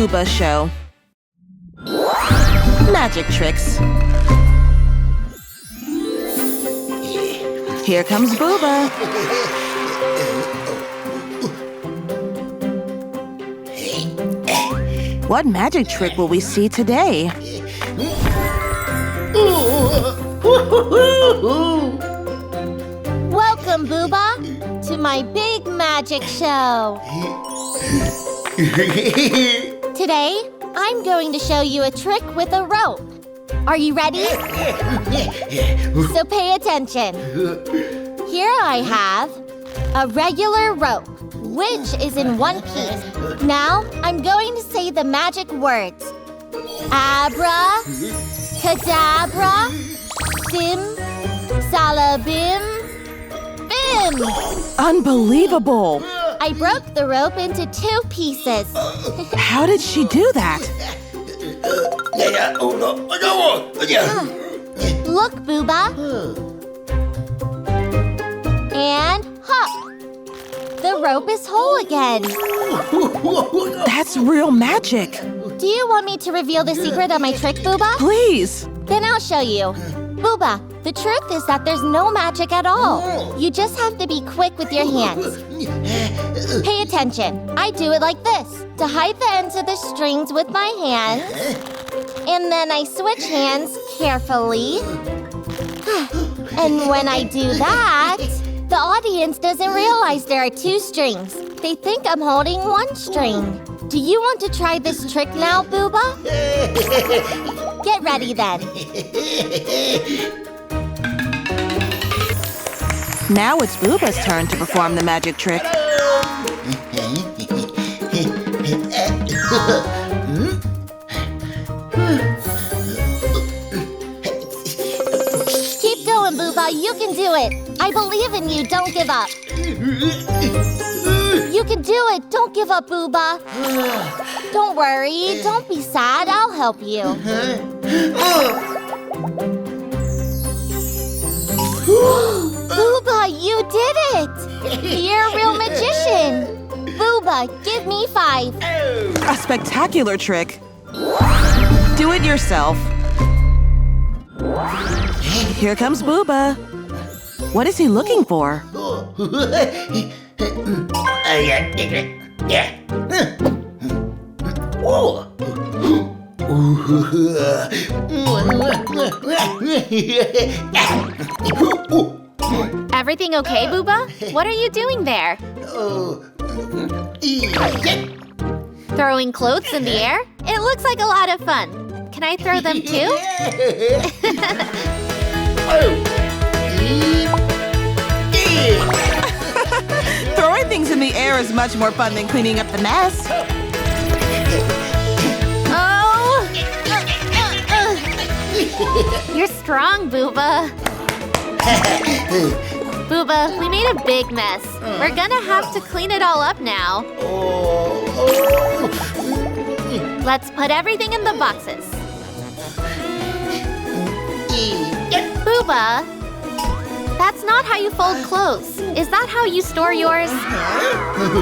Booba Show. Magic tricks. Here comes Booba. What magic trick will we see today? Welcome, Booba, to my big magic show. Today, I'm going to show you a trick with a rope. Are you ready? So pay attention. Here I have a regular rope, which is in one piece. Now, I'm going to say the magic words. Abra, cadabra, sim, salabim, bim. Unbelievable! I broke the rope into 2 pieces. How did she do that? Look, Booba. And hop. The rope is whole again. That's real magic. Do you want me to reveal the secret of my trick, Booba? Please. Then I'll show you. Booba, the truth is that there's no magic at all. You just have to be quick with your hands. Pay attention. I do it like this. To hide the ends of the strings with my hands. And then I switch hands carefully. And when I do that, the audience doesn't realize there are 2 strings. They think I'm holding 1 string. Do you want to try this trick now, Booba? Get ready then. Now it's Booba's turn to perform the magic trick. Keep going, Booba. You can do it. I believe in you. Don't give up. You can do it. Don't give up, Booba. Don't worry. Don't be sad. I'll help you. Booba, you did it! You're a real magician! Booba, give me 5. A spectacular trick. Do it yourself. Here comes Booba. What is he looking for? Everything okay, Booba? What are you doing there? Throwing clothes in the air? It looks like a lot of fun. Can I throw them too? Throwing things in the air is much more fun than cleaning up the mess. Oh! You're strong, Booba. Booba, we made a big mess. We're gonna have to clean it all up now. Let's put everything in the boxes. Booba, that's not how you fold clothes. Is that how you store yours?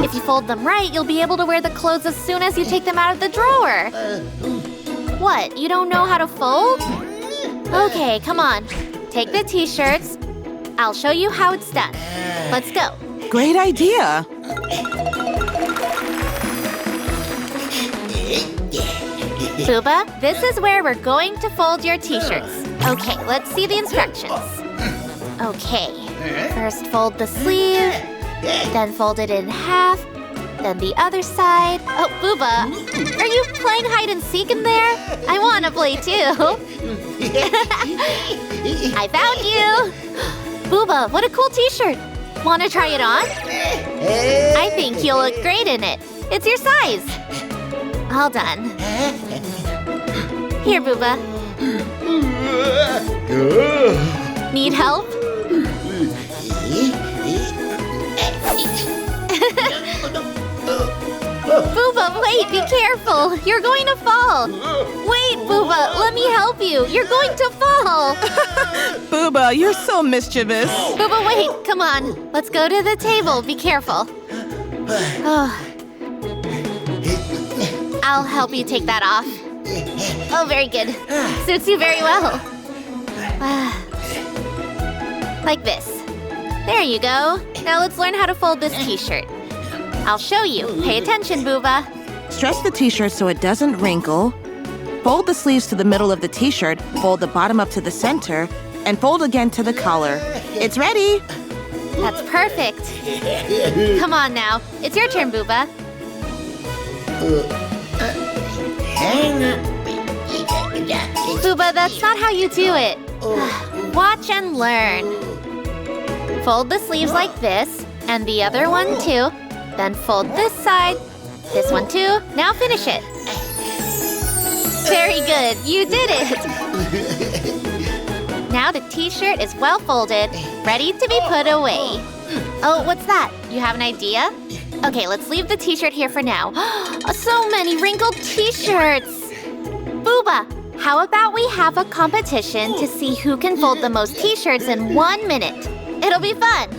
If you fold them right, you'll be able to wear the clothes as soon as you take them out of the drawer. What, you don't know how to fold? Okay, come on. Take the t-shirts. I'll show you how it's done. Let's go. Great idea. Booba, this is where we're going to fold your t-shirts. Okay, let's see the instructions. Okay, first fold the sleeve, then fold it in half, then the other side. Oh, Booba, are you playing hide and seek in there? I want to play too. I found you. Booba, what a cool t-shirt. Want to try it on? I think you'll look great in it. It's your size. All done. Here, Booba. Need help? Booba, wait, be careful. You're going to fall. Wait, Booba, let me help you. You're going to fall. Booba, you're so mischievous. Booba, wait, come on. Let's go to the table. Be careful. Oh. I'll help you take that off. Oh, very good. Suits you very well. Like this. There you go. Now let's learn how to fold this t-shirt. I'll show you. Pay attention, Booba. Stretch the t-shirt so it doesn't wrinkle. Fold the sleeves to the middle of the t-shirt, fold the bottom up to the center, and fold again to the collar. It's ready! That's perfect. Come on now. It's your turn, Booba. Booba, that's not how you do it. Watch and learn. Fold the sleeves like this, and the other one too. Then fold this side, this one too. Now finish it. Very good, you did it. Now the t-shirt is well folded, ready to be put away. Oh, what's that? You have an idea? Okay, let's leave the t-shirt here for now. So many wrinkled t-shirts! Booba, how about we have a competition to see who can fold the most t-shirts in 1 minute? It'll be fun.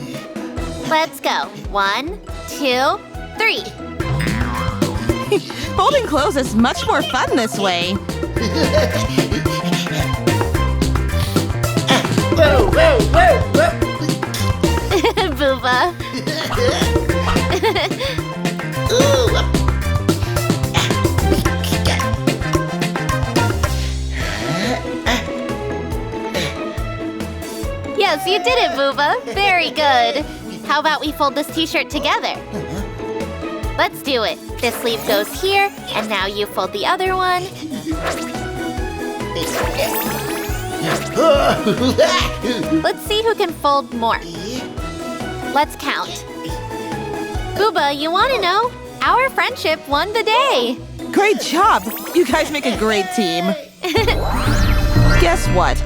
Let's go. 1, 2, 3. Folding clothes is much more fun this way. Booba. Yes, you did it, Booba. Very good. How about we fold this t-shirt together? Let's do it. This sleeve goes here, and now you fold the other one. Let's see who can fold more. Let's count. Booba, you want to know? Our friendship won the day. Great job! You guys make a great team. Guess what?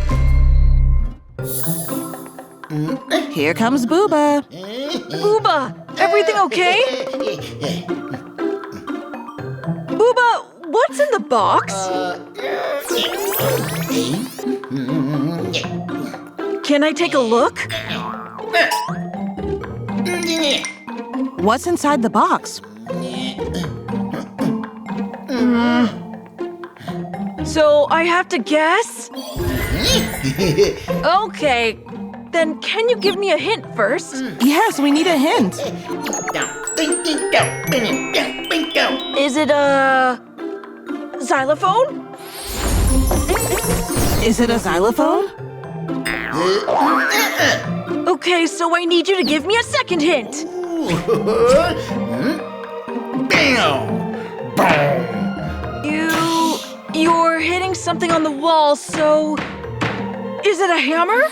Here comes Booba. Booba, everything okay? Booba, what's in the box? Can I take a look? What's inside the box? So I have to guess? Okay, then can you give me a hint first? Yes, we need a hint. Is it a xylophone? Is it a xylophone? Okay, so I need you to give me a second hint. You're hitting something on the wall, so is it a hammer?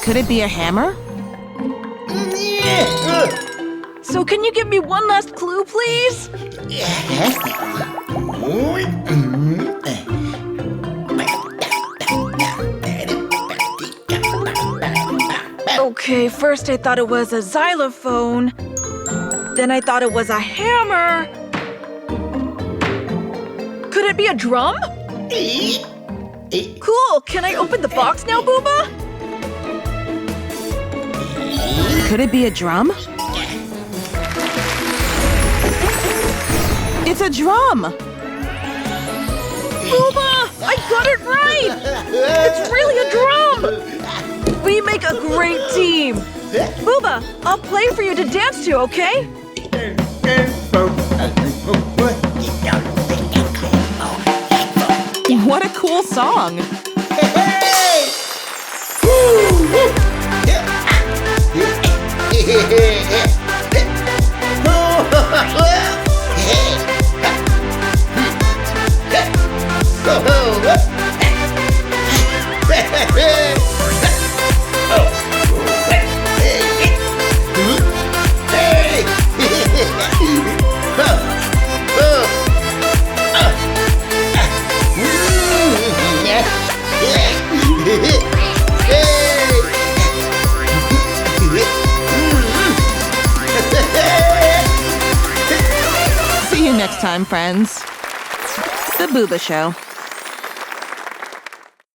Could it be a hammer? So can you give me one last clue, please? Okay, first I thought it was a xylophone. Then I thought it was a hammer. Could it be a drum? Cool, can I open the box now, Booba? Could it be a drum? It's a drum! Booba! I got it right! It's really a drum! We make a great team! Booba, I'll play for you to dance to, okay? What a cool song! See you next time, friends. The Booba Show.